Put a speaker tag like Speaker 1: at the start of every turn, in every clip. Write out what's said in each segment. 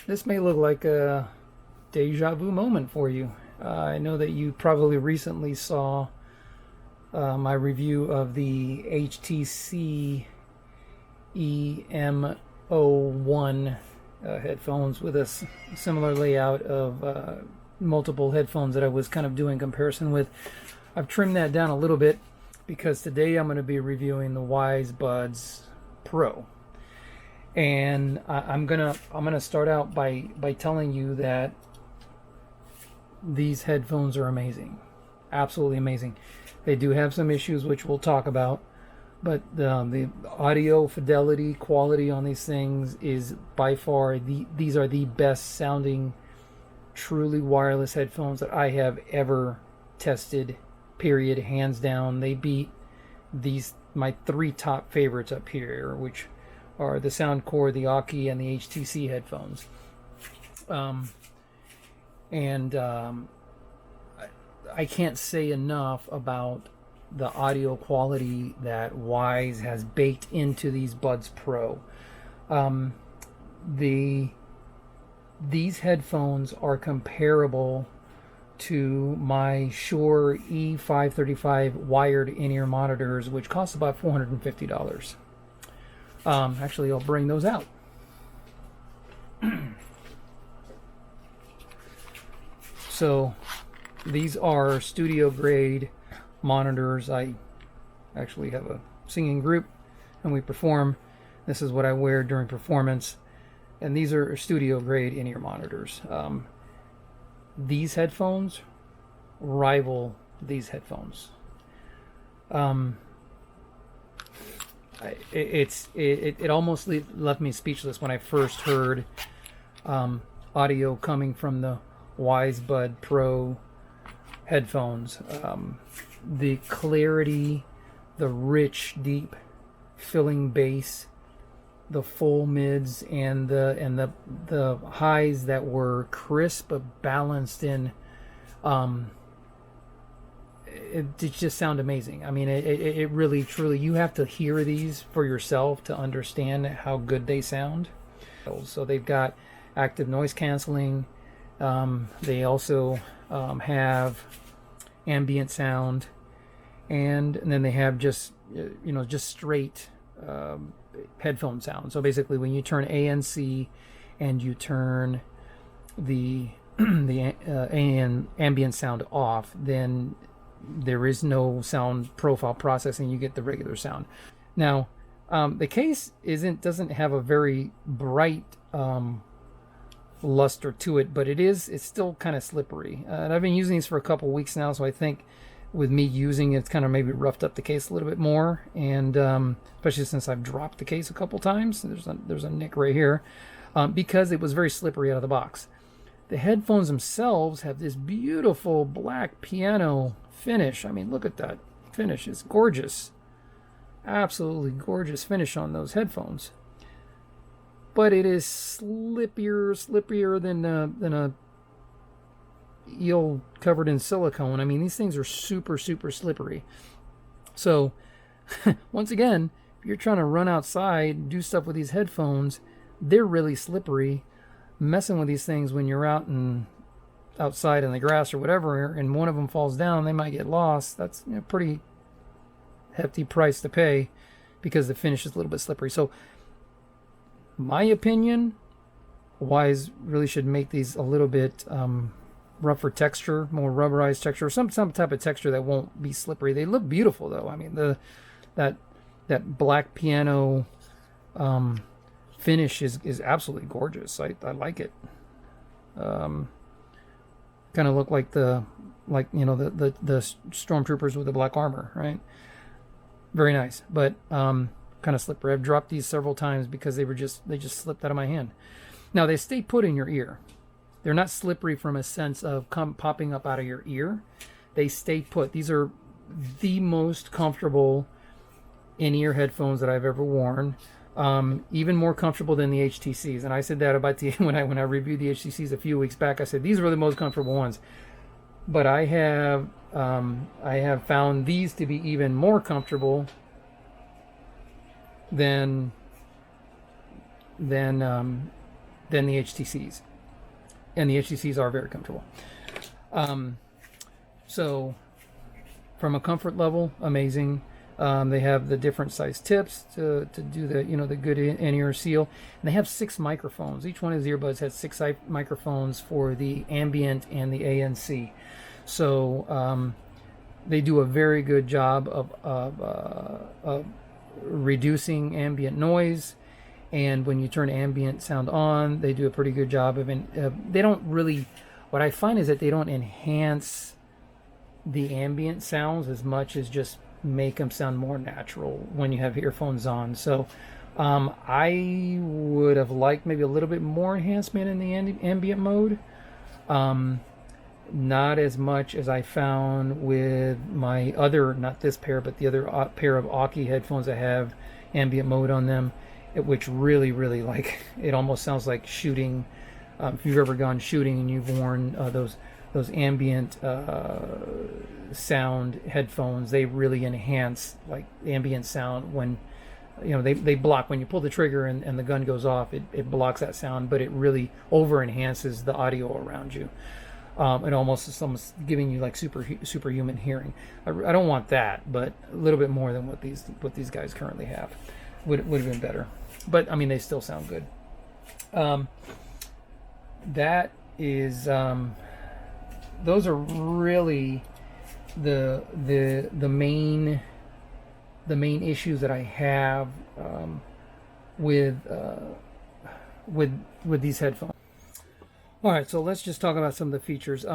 Speaker 1: This may look like a deja vu moment for you. I know that you probably recently saw my review of the HTC EM01 headphones with a similar layout of multiple headphones that I was kind of doing comparison with. I've trimmed that down a little bit because today I'm going to be reviewing the Wyze Earbuds Pro. And I'm gonna start out by telling you that these headphones are amazing, absolutely amazing. They do have some issues which we'll talk about, but the audio fidelity, quality on these things is by far these are the best sounding, truly wireless headphones that I have ever tested. Period, hands down. They beat my three top favorites up here, which are the Soundcore, the Aki, and the HTC headphones. I can't say enough about the audio quality that Wyze has baked into these Buds Pro. These headphones are comparable to my Shure E535 wired in-ear monitors, which cost about $450. Actually, I'll bring those out. So these are studio grade monitors. I actually have a singing group and we perform. This is what I wear during performance, and these are studio grade in-ear monitors. These headphones rival these headphones. It almost left me speechless when I first heard audio coming from the Wyze Earbuds Pro headphones. The clarity, the rich, deep, filling bass, the full mids, and the highs that were crisp but balanced in. It just sound amazing. I mean, it really, truly, you have to hear these for yourself to understand how good they sound. So they've got active noise canceling. They also have ambient sound, and then they have just straight headphone sound. So basically, when you turn ANC and you turn the ambient sound off, then there is no sound profile processing. You get the regular sound. Now, the case doesn't have a very bright luster to it, but it's still kind of slippery. And I've been using these for a couple weeks now, so I think with me using it, it's kind of maybe roughed up the case a little bit more. And especially since I've dropped the case a couple times, there's a nick right here, because it was very slippery out of the box. The headphones themselves have this beautiful black piano finish. I mean, look at that finish. It's gorgeous. Absolutely gorgeous finish on those headphones. But it is slippier than a eel covered in silicone. I mean, these things are super slippery. So once again, if you're trying to run outside, do stuff with these headphones, they're really slippery. Messing with these things when you're outside in the grass or whatever, and one of them falls down, they might get lost. That's a pretty hefty price to pay because the finish is a little bit slippery. So my opinion, Wyze really should make these a little bit rougher texture, more rubberized texture, some type of texture that won't be slippery. They look beautiful though. I mean, that black piano finish is absolutely gorgeous. I like it. Kind of look like the stormtroopers with the black armor, right? Very nice, but kind of slippery. I've dropped these several times because they just slipped out of my hand. Now they stay put in your ear. They're not slippery from a sense of popping up out of your ear. They stay put. These are the most comfortable in-ear headphones that I've ever worn. Even more comfortable than the HTCs. And I said that about when I reviewed the HTCs a few weeks back. I said these were the most comfortable ones. But I have found these to be even more comfortable than than the HTCs, and the HTCs are very comfortable. So from a comfort level, amazing. They have the different size tips to do the the good in-ear seal. And they have 6 microphones. Each one of these earbuds has 6 microphones for the ambient and the ANC. So they do a very good job of reducing ambient noise. And when you turn ambient sound on, they do a pretty good job of they don't really, what I find is that they don't enhance the ambient sounds as much as just make them sound more natural when you have earphones on. So I would have liked maybe a little bit more enhancement in the ambient mode. Not as much as I found with my other, not this pair, but the other pair of Aki headphones that have ambient mode on them, which really, really, like, it almost sounds like shooting. If you've ever gone shooting and you've worn those ambient sound headphones, they really enhance like ambient sound. When they block, when you pull the trigger and the gun goes off, it blocks that sound, but it really over enhances the audio around you. It almost is almost giving you like superhuman hearing. I don't want that, but a little bit more than what these guys currently have would have been better. But I mean, they still sound good. That is those are really the main issues that I have with these headphones. All right, so let's just talk about some of the features.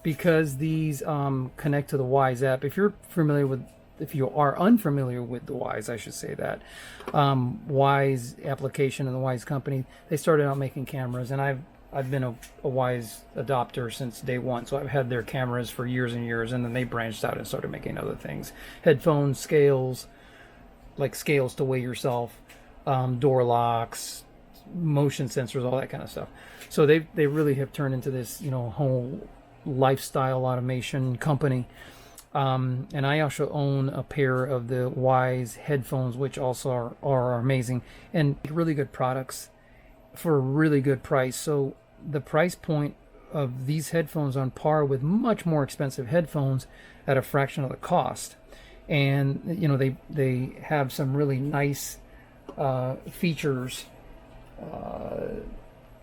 Speaker 1: Because these connect to the Wyze app. If you are unfamiliar with the Wyze, I should say that Wyze application and the Wyze company, they started out making cameras, and I've been a Wyze adopter since day one. So I've had their cameras for years and years, and then they branched out and started making other things: headphones, scales, like scales to weigh yourself, door locks, motion sensors, all that kind of stuff. So they really have turned into this whole lifestyle automation company. And I also own a pair of the Wyze headphones, which also are amazing and really good products for a really good price. So the price point of these headphones on par with much more expensive headphones at a fraction of the cost. And they have some really nice features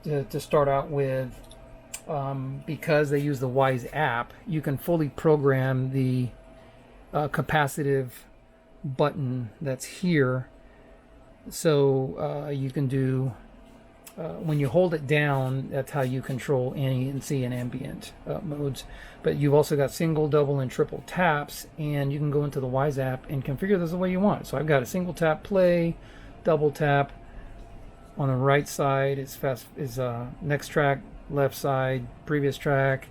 Speaker 1: to start out with. Because they use the Wyze app, you can fully program the capacitive button that's here. So you can do, when you hold it down, that's how you control ANC and ambient modes. But you've also got single, double, and triple taps, and you can go into the Wyze app and configure this the way you want. So I've got a single tap play, double tap. On the right side is next track, left side, previous track,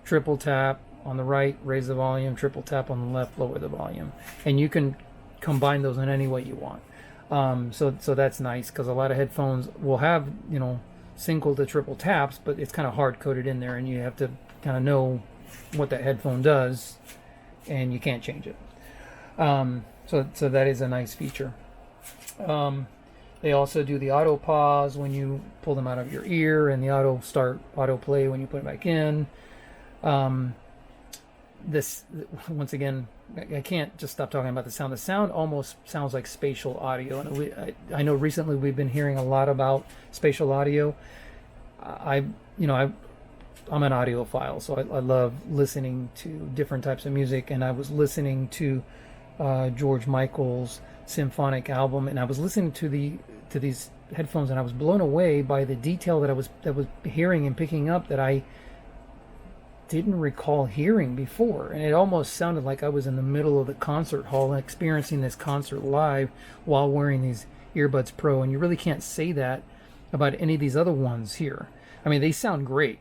Speaker 1: triple tap on the right, raise the volume, triple tap on the left, lower the volume. And you can combine those in any way you want. So that's nice, because a lot of headphones will have, single to triple taps, but it's kind of hard coded in there, and you have to kind of know what that headphone does, and you can't change it. So that is a nice feature. They also do the auto pause when you pull them out of your ear, and the auto play when you put it back in. This, once again, I can't just stop talking about the sound. The sound almost sounds like spatial audio, and I know recently we've been hearing a lot about spatial audio. I'm an audiophile, so I love listening to different types of music, and I was listening to George Michael's symphonic album, and I was listening to these headphones, and I was blown away by the detail that I was hearing and picking up that I didn't recall hearing before. And it almost sounded like I was in the middle of the concert hall experiencing this concert live while wearing these Earbuds Pro. And you really can't say that about any of these other ones here. I mean, they sound great,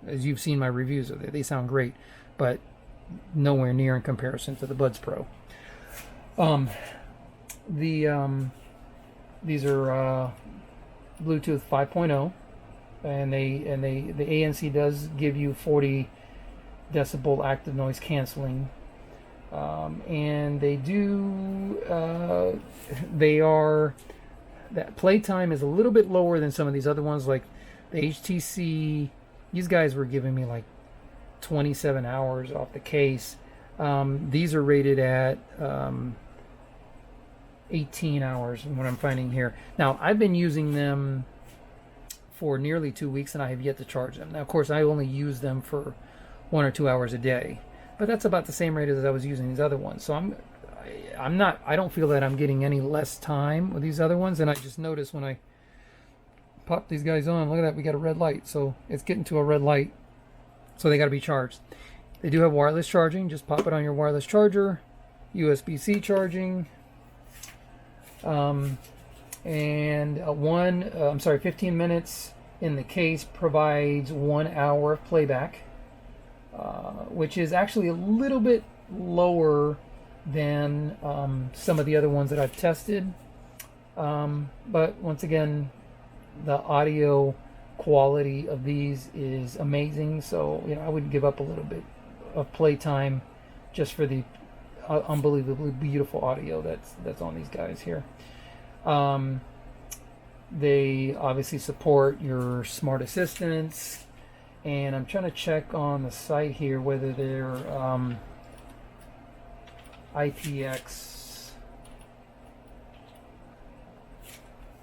Speaker 1: as you've seen my reviews of it. They sound great, but nowhere near in comparison to the Buds Pro. These are Bluetooth 5.0, and the ANC does give you 40 decibel active noise canceling, and they are that playtime is a little bit lower than some of these other ones, like the HTC. These guys were giving me like 27 hours off the case. These are rated at 18 hours, what I'm finding here. Now, I've been using them for nearly 2 weeks, and I have yet to charge them. Now, of course, I only use them for 1 or 2 hours a day, but that's about the same rate as I was using these other ones. So I don't feel that I'm getting any less time with these other ones. And I just noticed when I pop these guys on, look at that, we got a red light. So it's getting to a red light, so they got to be charged. They do have wireless charging. Just pop it on your wireless charger. USB-C charging. And 15 minutes in the case provides 1 hour of playback, which is actually a little bit lower than some of the other ones that I've tested. But once again, the audio quality of these is amazing. So, I wouldn't give up a little bit of playtime just for the unbelievably beautiful audio that's on these guys here. They obviously support your smart assistants, and I'm trying to check on the site here whether they're IPX.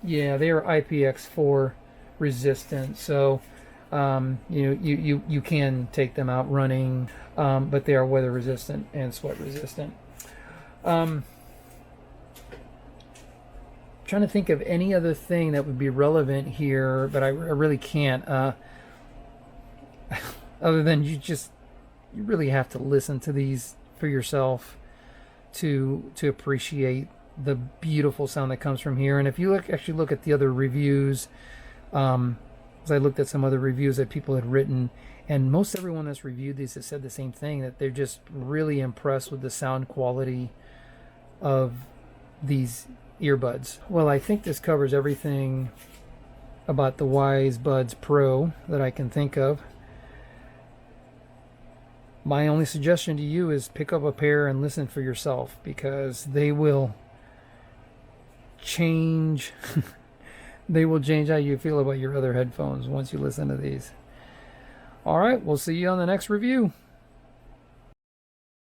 Speaker 1: Yeah, they are IPX4 resistant, so you can take them out running, but they are weather resistant and sweat resistant. Trying to think of any other thing that would be relevant here, but I really can't. Other than you really have to listen to these for yourself to appreciate the beautiful sound that comes from here. And if you actually look at the other reviews, as I looked at some other reviews that people had written, and most everyone that's reviewed these has said the same thing, that they're just really impressed with the sound quality of these earbuds. Well, I think this covers everything about the Wyze Buds Pro that I can think of. My only suggestion to you is pick up a pair and listen for yourself, because they will change they will change how you feel about your other headphones once you listen to these. All right, we'll see you on the next review.